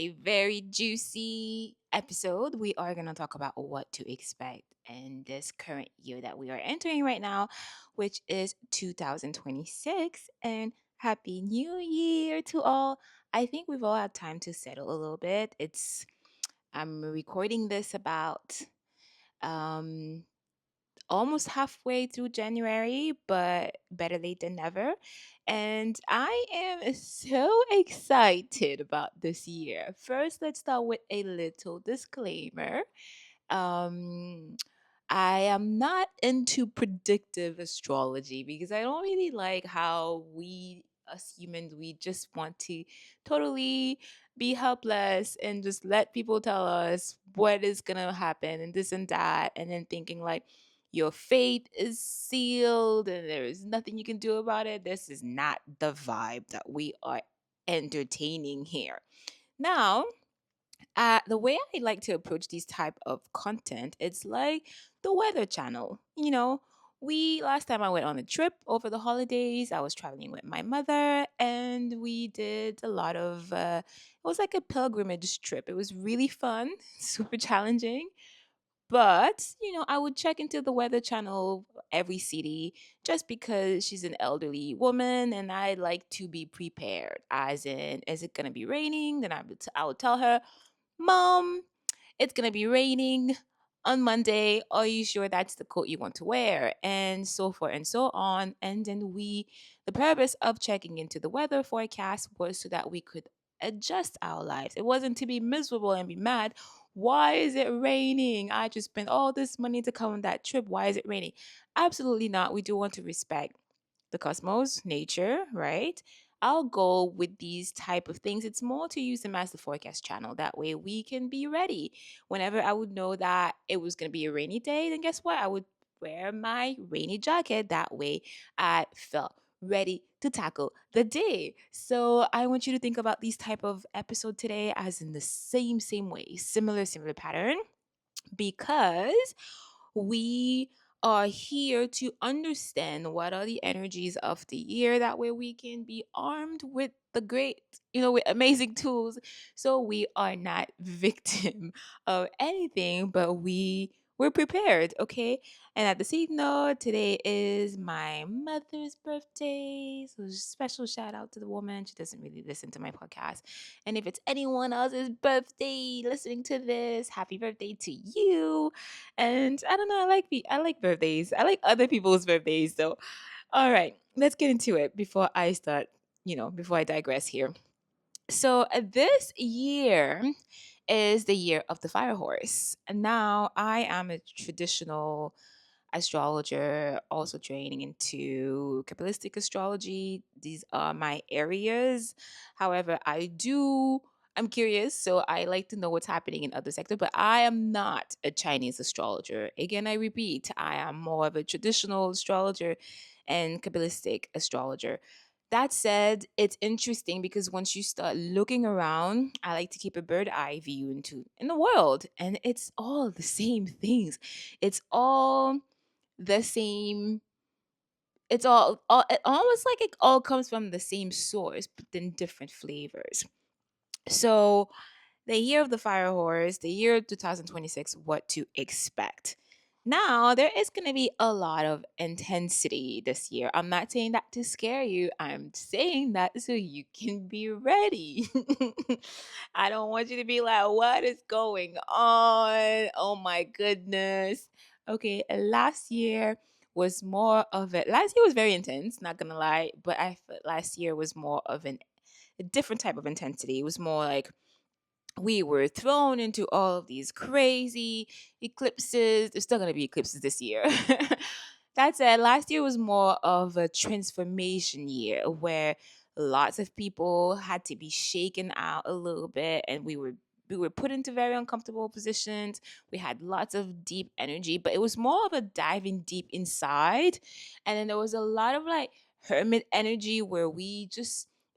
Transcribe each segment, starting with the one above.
a very juicy episode. We are going to talk about what to expect in this current year that we are entering right now, which is 2026. And Happy New Year to all. I think we've all had time to settle a little bit. I'm recording this about um almost halfway through January, but better late than never. And I am so excited about this year. First, let's start with a little disclaimer. Um, I am not into predictive astrology because I don't really like how we as humans we just want to totally be helpless and just let people tell us what is gonna happen and this and that, and then thinking like your fate is sealed and there is nothing you can do about it. This is not the vibe that we are entertaining here. Now, the way I like to approach these type of content, it's like the Weather Channel. We last time I went on a trip over the holidays. I was traveling with my mother, and we did a lot of. It was like a pilgrimage trip. It was really fun, super challenging. But, I would check into the Weather Channel every city just because she's an elderly woman and I like to be prepared. As in, is it going to be raining? Then I would tell her, Mom, it's going to be raining on Monday. Are you sure that's the coat you want to wear? And so forth and so on. And then the purpose of checking into the weather forecast was so that we could adjust our lives. It wasn't to be miserable and be mad. Why is it raining? I just spent all this money to come on that trip. Why is it raining? Absolutely not. We do want to respect the cosmos, nature, right? I'll go with these type of things. It's more to use them as the forecast channel. That way we can be ready. Whenever I would know that it was going to be a rainy day, then guess what? I would wear my rainy jacket. That way I felt ready to tackle the day. So I want you to think about these type of episode today as in the same way, similar pattern, because we are here to understand what are the energies of the year. That way we can be armed with the great, with amazing tools. So we are not victim of anything, but we're prepared, okay? And at the same note, today is my mother's birthday. So special shout out to the woman. She doesn't really listen to my podcast. And if it's anyone else's birthday listening to this, happy birthday to you. And I don't know, I like birthdays. I like other people's birthdays though. All right, let's get into it before I start, before I digress here. So this year is the year of the fire horse. And now I am a traditional astrologer, also training into Kabbalistic astrology. These are my areas. However, I'm curious, so I like to know what's happening in other sectors, but I am not a Chinese astrologer. Again, I repeat, I am more of a traditional astrologer and Kabbalistic astrologer. That said, it's interesting because once you start looking around, I like to keep a bird eye view into in the world, and it's all the same things. It's all the same. It's all it almost like it all comes from the same source, but in different flavors. So the year of the fire horse, the year 2026, what to expect. Now, there is going to be a lot of intensity this year. I'm not saying that to scare you. I'm saying that so you can be ready. I don't want you to be like, what is going on? Oh my goodness. Okay, last year was very intense, not gonna lie, but I felt last year was more of a different type of intensity. It was more like we were thrown into all of these crazy eclipses. There's still going to be eclipses this year. That said, last year was more of a transformation year where lots of people had to be shaken out a little bit, and we were put into very uncomfortable positions. We had lots of deep energy, but it was more of a diving deep inside. And then there was a lot of like hermit energy where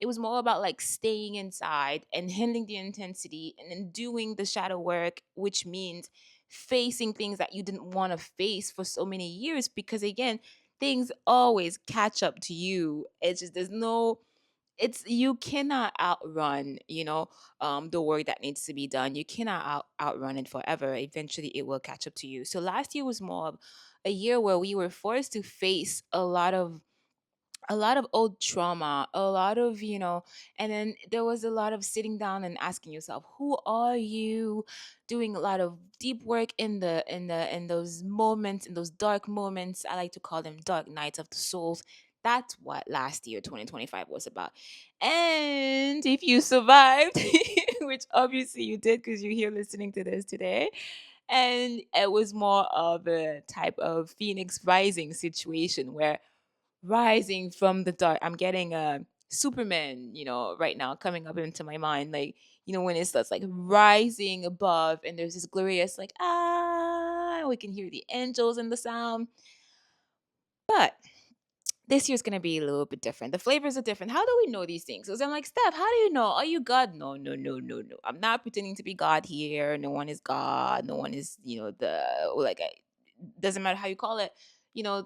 it was more about like staying inside and handling the intensity and then doing the shadow work, which means facing things that you didn't want to face for so many years because again, things always catch up to you. It's just there's no it's you cannot outrun, the work that needs to be done. You cannot outrun it forever. Eventually it will catch up to you. So last year was more of a year where we were forced to face a lot of old trauma, a lot of, and then there was a lot of sitting down and asking yourself, who are you? Doing a lot of deep work in those moments, in those dark moments. I like to call them dark nights of the souls. That's what last year 2025 was about. And if you survived, which obviously you did because you're here listening to this today, and it was more of a type of phoenix rising situation where rising from the dark. I'm getting a Superman, right now coming up into my mind. Like, when it starts like rising above and there's this glorious, like, we can hear the angels in the sound. But this year's gonna be a little bit different. The flavors are different. How do we know these things? Because I'm like, Steph, how do you know? Are you God? No, no, no, no, no. I'm not pretending to be God here. No one is God. No one is, doesn't matter how you call it.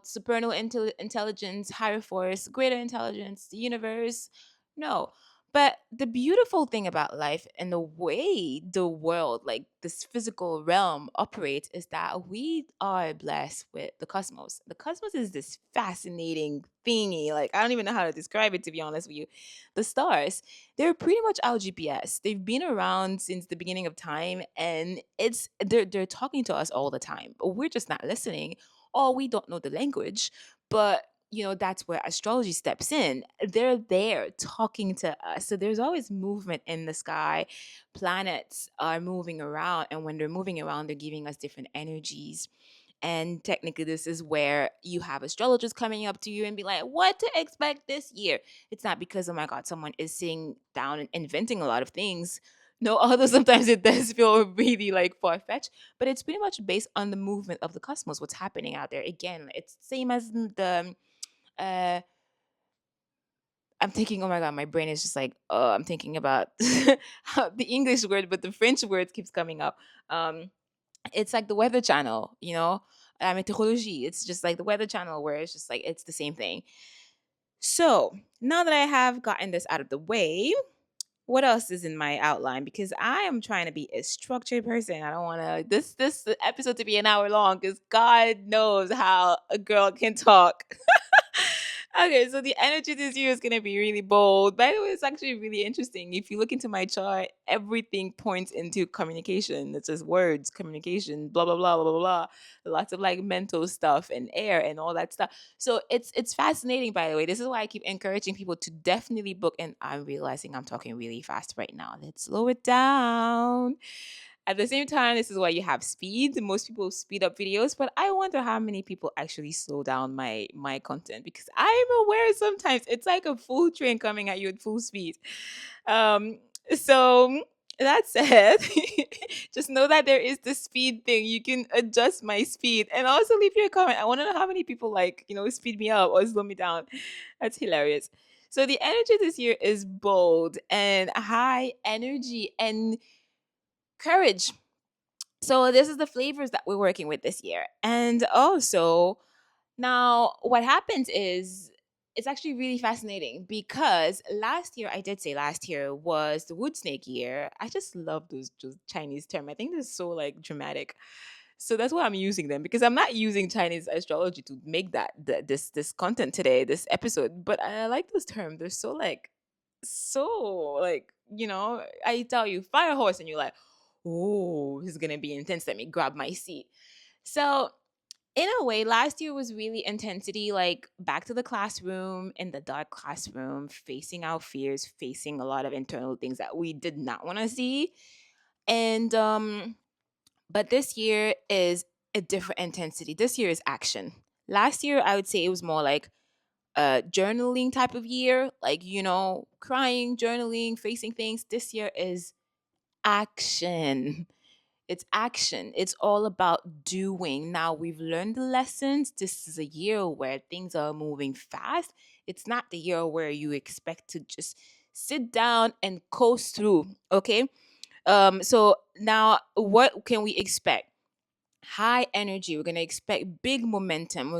Supernal intelligence, higher force, greater intelligence, the universe. No. But the beautiful thing about life and the way the world, like this physical realm, operates is that we are blessed with the cosmos. The cosmos is this fascinating thingy. Like, I don't even know how to describe it, to be honest with you. The stars, they're pretty much our GPS. They've been around since the beginning of time, and they're talking to us all the time, but we're just not listening, or we don't know the language. But that's where astrology steps in. They're there talking to us. So there's always movement in the sky. Planets are moving around, and when they're moving around, they're giving us different energies. And technically, this is where you have astrologers coming up to you and be like, what to expect this year? It's not because, oh my God, someone is sitting down and inventing a lot of things. No, although sometimes it does feel really like far fetched, but it's pretty much based on the movement of the cosmos, what's happening out there. Again, it's same as uh, I'm thinking, oh my God, my brain is just like, oh, I'm thinking about the English word, but the French word keeps coming up. It's like the Weather Channel, meteorology. It's just like the Weather Channel, where it's just like it's the same thing. So now that I have gotten this out of the way, what else is in my outline? Because I am trying to be a structured person. I don't want to this episode to be an hour long because God knows how a girl can talk. Okay, so the energy this year is gonna be really bold. By the way, it's actually really interesting. If you look into my chart, everything points into communication. It's just words, communication, blah blah blah blah blah blah. Lots of like mental stuff and air and all that stuff. So it's fascinating. By the way, this is why I keep encouraging people to definitely book. And I'm realizing I'm talking really fast right now. Let's slow it down. At the same time, this is why you have speed. Most people speed up videos, but I wonder how many people actually slow down my content, because I'm aware sometimes it's like a full train coming at you at full speed. Um, so that said, just know that there is the speed thing. You can adjust my speed, and also leave your comment. I want to know how many people like speed me up or slow me down. That's hilarious. So the energy this year is bold and high energy and courage. So this is the flavors that we're working with this year. And also, now what happens is it's actually really fascinating because last year, I did say last year was the wood snake year. I just love those Chinese term. I think they're so like dramatic. So that's why I'm using them, because I'm not using Chinese astrology to make this content today, this episode. But I like those terms. They're so like, I tell you fire horse and you're like, oh, this is gonna be intense. Let me grab my seat. So in a way, last year was really intensity, like back to the classroom, in the dark classroom, facing our fears, facing a lot of internal things that we did not want to see. And but this year is a different intensity. This year is action. Last year, I would say it was more like a journaling type of year, like, crying, journaling, facing things. This year is action. It's action. It's all about doing. Now we've learned the lessons. This is a year where things are moving fast. It's not the year where you expect to just sit down and coast through. Okay. So now what can we expect? high energy. We're gonna expect big momentum.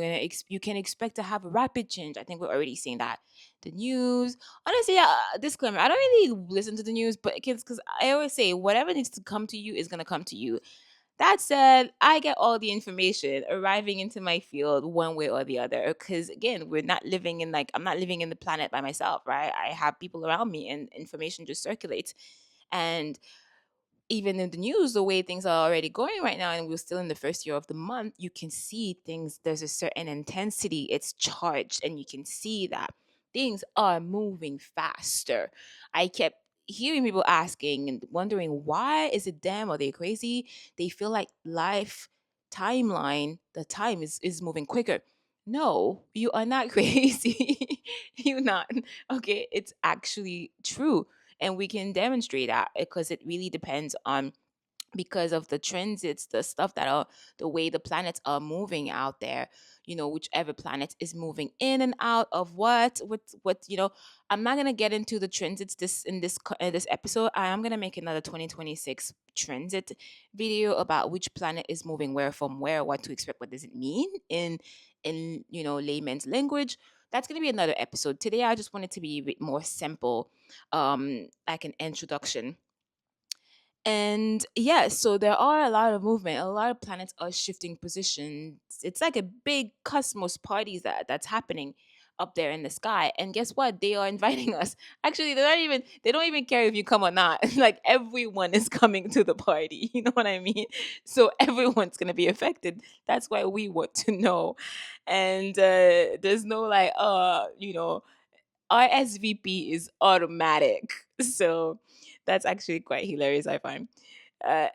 You can expect to have a rapid change. I think we're already seeing that. The news, honestly, disclaimer: I don't really listen to the news, but because I always say whatever needs to come to you is gonna come to you. That said, I get all the information arriving into my field one way or the other. Because again, we're not living in I'm not living in the planet by myself, right? I have people around me, and information just circulates. And even in the news, the way things are already going right now, and we're still in the first year of the month, you can see things. There's a certain intensity, it's charged, and you can see that things are moving faster. I kept hearing people asking and wondering, why is it them? Are they crazy? They feel like life timeline, the time is moving quicker. No, you are not crazy. You're not. Okay, it's actually true, and we can demonstrate that because it really depends on, because of the transits, the stuff that are, the way the planets are moving out there. Whichever planet is moving in and out of what. I'm not gonna get into the transits this episode. I am gonna make another 2026 transit video about which planet is moving where from where, what to expect, what does it mean in layman's language. That's going to be another episode. Today I just wanted to be a bit more simple, like an introduction. And yeah, so there are a lot of movement. A lot of planets are shifting positions. It's like a big cosmos party that's happening up there in the sky. And guess what? They are inviting us. Actually, they don't even care if you come or not. Like everyone is coming to the party. You know what I mean? So everyone's gonna be affected. That's why we want to know. And there's no RSVP is automatic. So that's actually quite hilarious, I find. Uh,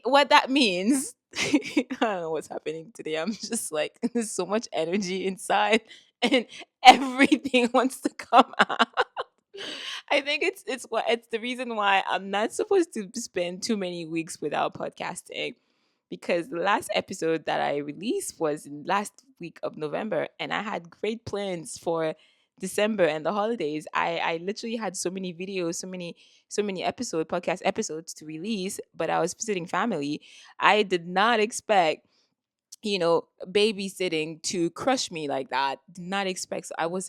what that means, I don't know what's happening today. I'm just like, there's so much energy inside, and everything wants to come out. I think it's the reason why I'm not supposed to spend too many weeks without podcasting, because the last episode that I released was in last week of November, and I had great plans for December and the holidays. I literally had so many videos, so many podcast episodes to release, but I was visiting family. I did not expect babysitting to crush me like that. Did not expect. So I was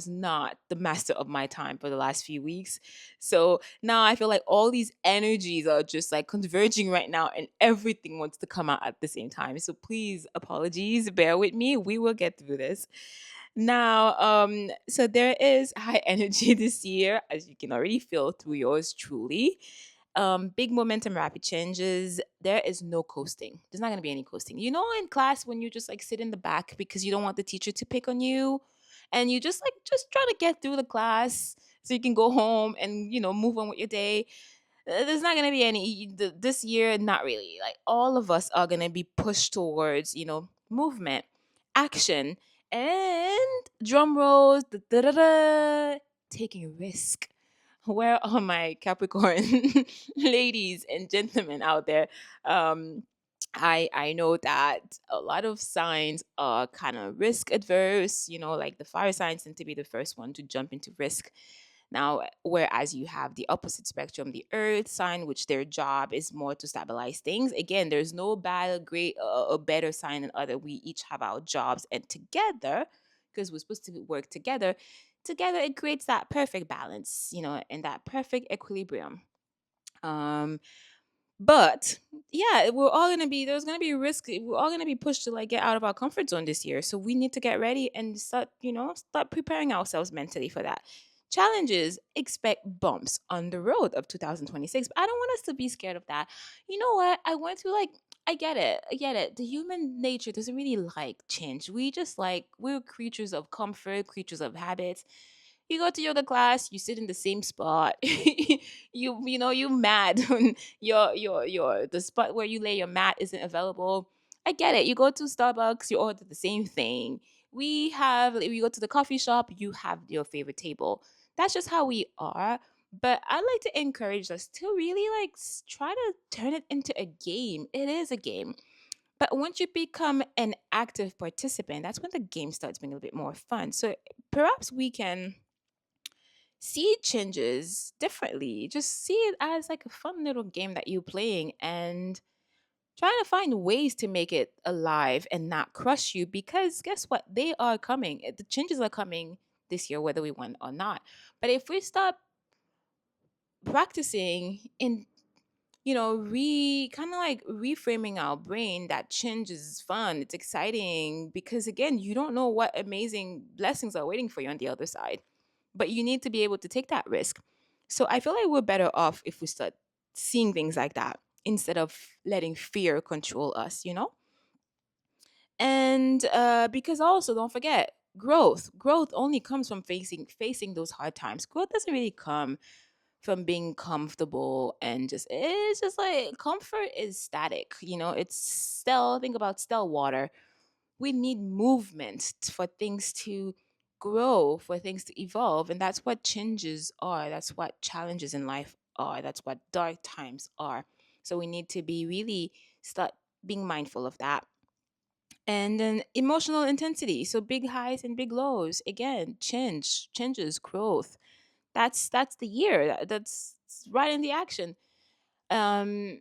not the master of my time for the last few weeks. So now I feel like all these energies are just like converging right now, and everything wants to come out at the same time. So please, apologies, bear with me. We will get through this. Now, so there is high energy this year, as you can already feel through yours truly. Big momentum, rapid changes. There is no coasting. There's not going to be any coasting. In class when you just like sit in the back because you don't want the teacher to pick on you, and you just try to get through the class so you can go home and move on with your day. There's not going to be any this year. Not really. Like all of us are going to be pushed towards movement, action, and drum rolls. Da-da-da-da, taking a risk. Where are my Capricorn ladies and gentlemen out there? Um, I know that a lot of signs are kind of risk adverse. Like the fire signs tend to be the first one to jump into risk. Now, whereas you have the opposite spectrum, the earth sign, which their job is more to stabilize things. Again, there's no bad, great, or better sign than other. We each have our jobs, and together, because we're supposed to work together it creates that perfect balance, and that perfect equilibrium. Um, but yeah, there's gonna be risk. We're all gonna be pushed to like get out of our comfort zone this year. So we need to get ready and start preparing ourselves mentally for that. Challenges, expect bumps on the road of 2026. But I don't want us to be scared of that. You know what? I went through I get it. I get it. The human nature doesn't really like change. We're creatures of comfort, creatures of habits. You go to yoga class, you sit in the same spot. You mad when your the spot where you lay your mat isn't available. I get it. You go to Starbucks, you order the same thing. We go to the coffee shop, you have your favorite table. That's just how we are. But I like to encourage us to really try to turn it into a game. It is a game. But once you become an active participant, that's when the game starts being a little bit more fun. So perhaps we can see changes differently. Just see it as like a fun little game that you're playing, and trying to find ways to make it alive and not crush you, because guess what? They are coming. The changes are coming this year, whether we want or not. But if we stop practicing in, kind of like reframing our brain, that change is fun, it's exciting, because again, you don't know what amazing blessings are waiting for you on the other side, but you need to be able to take that risk. So I feel like we're better off if we start seeing things like that instead of letting fear control us. And because also, don't forget, growth only comes from facing those hard times. Growth doesn't really come from being comfortable, and just it's just like comfort is static. It's still, think about still water. We need movement for things to grow, for things to evolve, and that's what changes are, that's what challenges in life are, that's what dark times are. So we need to be really start being mindful of that. And then emotional intensity, so big highs and big lows, again, changes, growth. That's the year. That's right in the action. um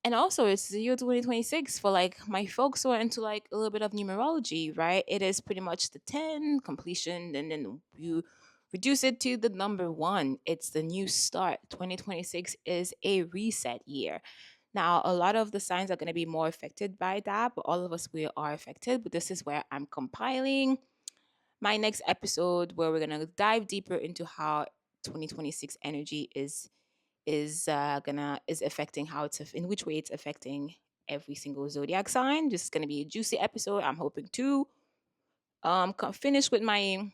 and also, it's the year 2026 for like my folks who are into like a little bit of numerology, right? It is pretty much the 10 completion, and then you reduce it to the number 1. It's the new start. 2026 is a reset year. Now, a lot of the signs are going to be more affected by that, but all of us, we are affected. But this is where I'm compiling my next episode, where we're going to dive deeper into how 2026 energy is affecting, how in which way it's affecting every single zodiac sign. This is going to be a juicy episode. I'm hoping to finish with my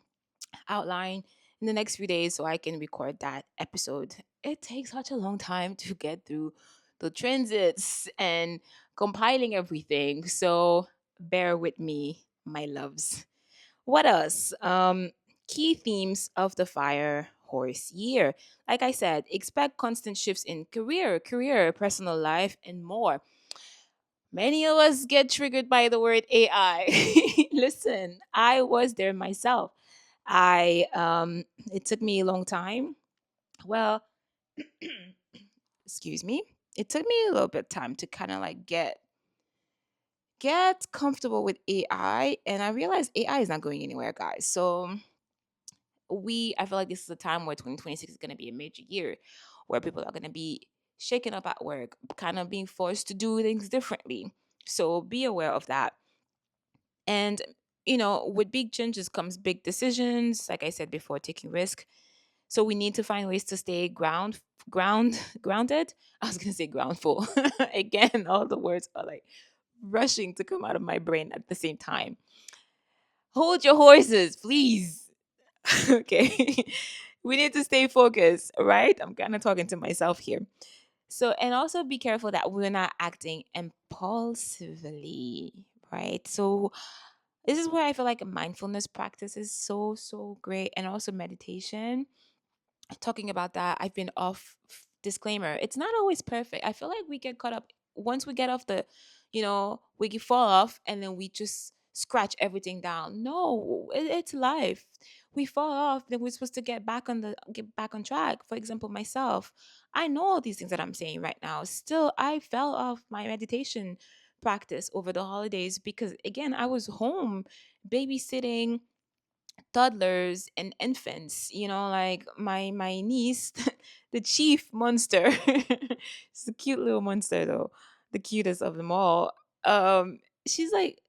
outline in the next few days so I can record that episode. It takes such a long time to get through the transits and compiling everything, so bear with me, my loves. What else? Key themes of the fire horse year. Like I said, expect constant shifts in career, personal life, and more. Many of us get triggered by the word AI. Listen, I was there myself. I It took me a long time. Well, excuse me. It took me a little bit of time to kind of like get comfortable with AI, and I realized AI is not going anywhere, guys. So I feel like this is a time where 2026 is going to be a major year, where people are going to be shaken up at work, kind of being forced to do things differently. So be aware of that. And with big changes comes big decisions, like I said before, taking risk. So we need to find ways to stay grounded. I was going to say groundful. Again, all the words are like rushing to come out of my brain at the same time. Hold your horses, please. Okay. We need to stay focused, right? I'm kind of talking to myself here. So, and also be careful that we're not acting impulsively, right? So, this is where I feel like a mindfulness practice is so, so great. And also meditation. Talking about that, I've been off. Disclaimer, it's not always perfect. I feel like we get caught up once we get off we fall off and then we just scratch everything down. No, it's life. We fall off, then we're supposed to get back on track. For example, myself, I know all these things that I'm saying right now. Still, I fell off my meditation practice over the holidays because again, I was home babysitting toddlers and infants, like my niece, the chief monster. She's a cute little monster though, the cutest of them all. She's like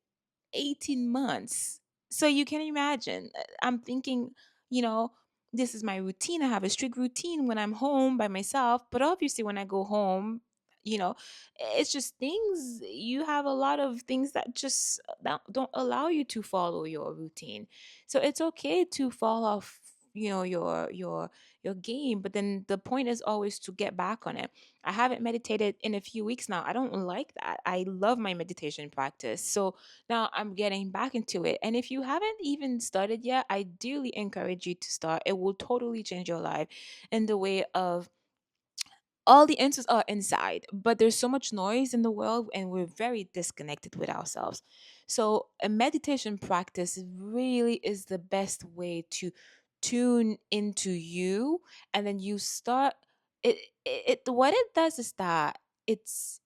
18 months. So you can imagine. I'm thinking, you know, this is my routine. I have a strict routine when I'm home by myself. But obviously, when I go home, you know, it's just things, you have a lot of things that just don't allow you to follow your routine. So it's okay to fall off, your game. But then the point is always to get back on it. I haven't meditated in a few weeks now. I don't like that. I love my meditation practice. So now I'm getting back into it. And if you haven't even started yet, I dearly encourage you to start. It will totally change your life in the way of all the answers are inside, but there's so much noise in the world and we're very disconnected with ourselves. So a meditation practice really is the best way to tune into you, and then you start it what it does is that it's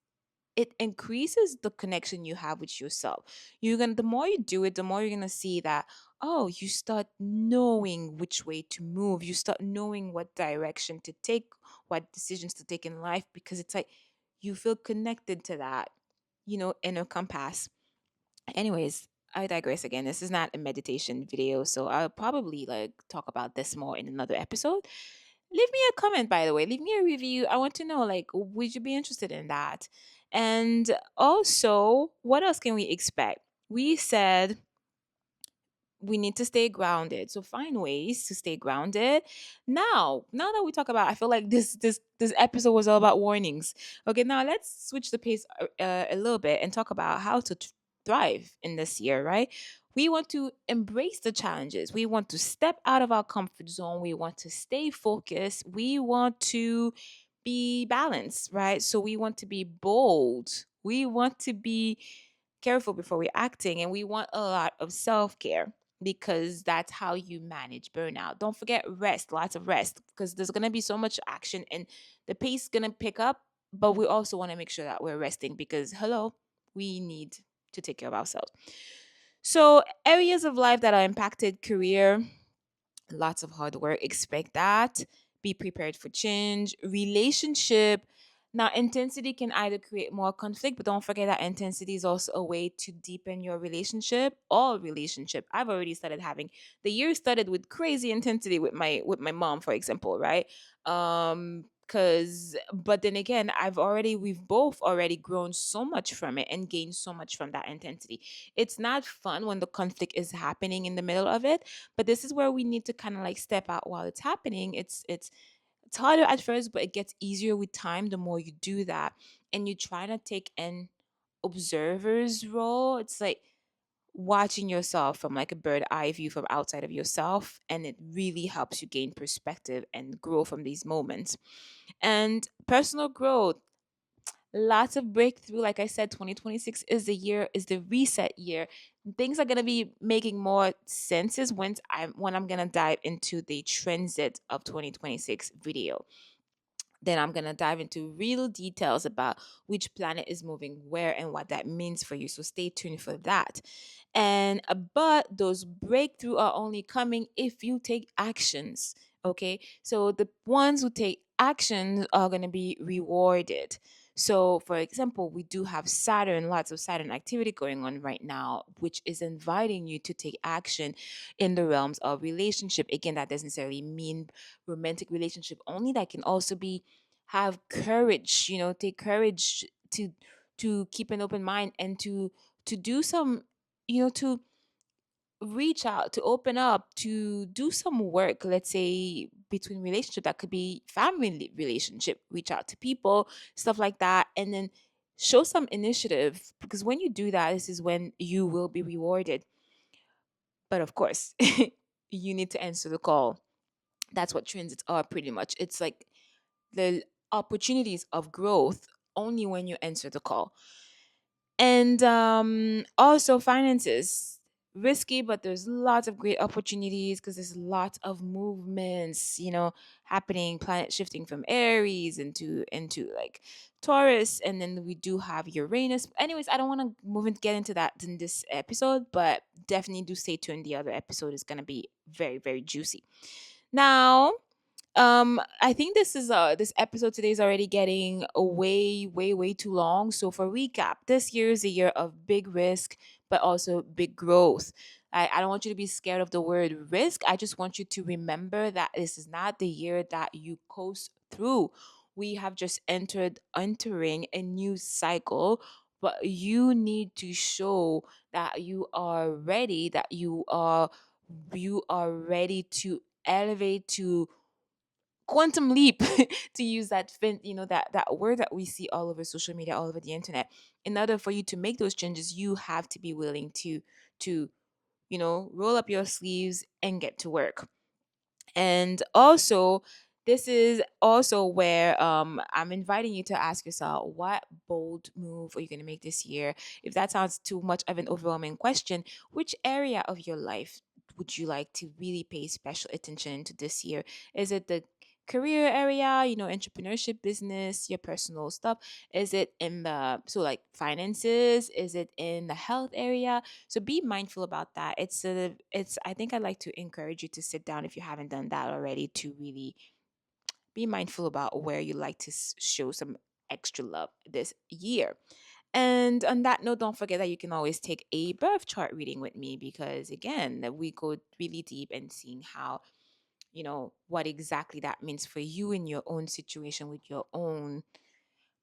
it increases the connection you have with yourself. You're gonna The more you do it, the more you're gonna see that, oh, you start knowing which way to move. You start knowing what direction to take, what decisions to take in life, because it's like you feel connected to that, inner compass. Anyways, I digress again. This is not a meditation video, so I'll probably like talk about this more in another episode. Leave me a comment, by the way. Leave me a review. I want to know, like, would you be interested in that? And also, what else can we expect? We said we need to stay grounded, so find ways to stay grounded. Now that we talk about, I feel like this episode was all about warnings. Okay, now let's switch the pace a little bit and talk about how to thrive in this year, right? We want to embrace the challenges. We want to step out of our comfort zone. We want to stay focused. We want to be balanced, right? So we want to be bold. We want to be careful before we're acting, and we want a lot of self-care, because that's how you manage burnout. Don't forget rest, lots of rest, because there's going to be so much action and the pace is going to pick up, but we also want to make sure that we're resting, because hello, we need to take care of ourselves. So areas of life that are impacted: career, lots of hard work, expect that. Be prepared for change. Relationship, now intensity can either create more conflict, but don't forget that intensity is also a way to deepen your relationship. All relationship, I've already started having, the year started with crazy intensity with my mom, for example, right? Because but then again, we've both already grown so much from it and gained so much from that intensity. It's not fun when the conflict is happening in the middle of it, but this is where we need to kind of like step out while it's happening. It's harder at first, but it gets easier with time the more you do that. And you try to take an observer's role. It's like watching yourself from like a bird eye view from outside of yourself, and it really helps you gain perspective and grow from these moments. And personal growth, lots of breakthrough. Like I said, 2026 is the reset year. Things are gonna be making more senses when I'm gonna dive into the transit of 2026 video. Then I'm going to dive into real details about which planet is moving where and what that means for you. So stay tuned for that. And but those breakthrough are only coming if you take actions. Okay. So the ones who take actions are going to be rewarded. So, for example, we do have Saturn, lots of Saturn activity going on right now, which is inviting you to take action in the realms of relationship. Again, that doesn't necessarily mean romantic relationship only. That can also be have courage, take courage to keep an open mind, and to do some, to reach out, to open up, to do some work. Let's say between relationship, that could be family relationship, reach out to people, stuff like that, and then show some initiative, because when you do that, this is when you will be rewarded. But of course, you need to answer the call. That's what transits are, pretty much. It's like the opportunities of growth only when you answer the call. And also finances, risky, but there's lots of great opportunities, because there's lots of movements, happening. Planet shifting from Aries into like Taurus, and then we do have Uranus. Anyways, I don't want to move and get into that in this episode, but definitely do stay tuned. The other episode is going to be very, very juicy. Now, I think this episode today is already getting way, way, way too long. So for recap, this year is a year of big risk, but also big growth. I don't want you to be scared of the word risk. I just want you to remember that this is not the year that you coast through. We have just entering a new cycle, but you need to show that you are ready, that you are ready to elevate, to quantum leap, to use that word that we see all over social media, all over the internet. In order for you to make those changes, you have to be willing to roll up your sleeves and get to work. And also, this is also where I'm inviting you to ask yourself, what bold move are you going to make this year? If that sounds too much of an overwhelming question, which area of your life would you like to really pay special attention to this year? Is it the career area, entrepreneurship, business, your personal stuff? Is it in like finances? Is it in the health area? So be mindful about that. I think I'd like to encourage you to sit down if you haven't done that already, to really be mindful about where you like to show some extra love this year. And on that note, don't forget that you can always take a birth chart reading with me, because again, we go really deep and seeing how, what exactly that means for you in your own situation with your own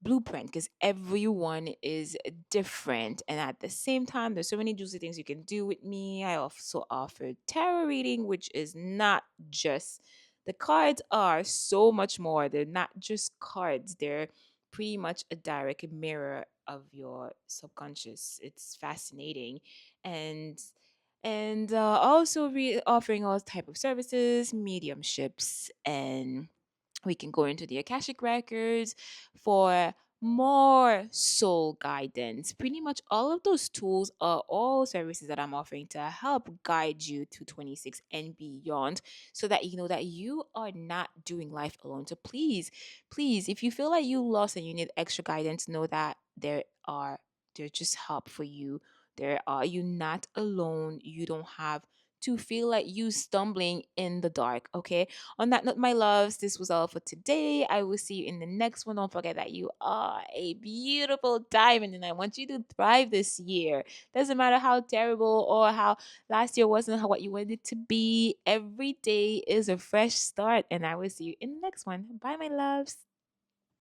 blueprint, because everyone is different. And at the same time, there's so many juicy things you can do with me. I also offer tarot reading, which is not just the cards, are so much more. They're not just cards, they're pretty much a direct mirror of your subconscious. It's fascinating. And also offering all type of services, mediumships, and we can go into the Akashic Records for more soul guidance. Pretty much all of those tools are all services that I'm offering to help guide you to 26 and beyond, so that you know that you are not doing life alone. So please, if you feel like you lost and you need extra guidance, know that there's just help for you. You're not alone. You don't have to feel like you stumbling in the dark, okay? On that note, my loves, this was all for today. I will see you in the next one. Don't forget that you are a beautiful diamond, and I want you to thrive this year. Doesn't matter how terrible or how last year wasn't what you wanted it to be. Every day is a fresh start, and I will see you in the next one. Bye, my loves.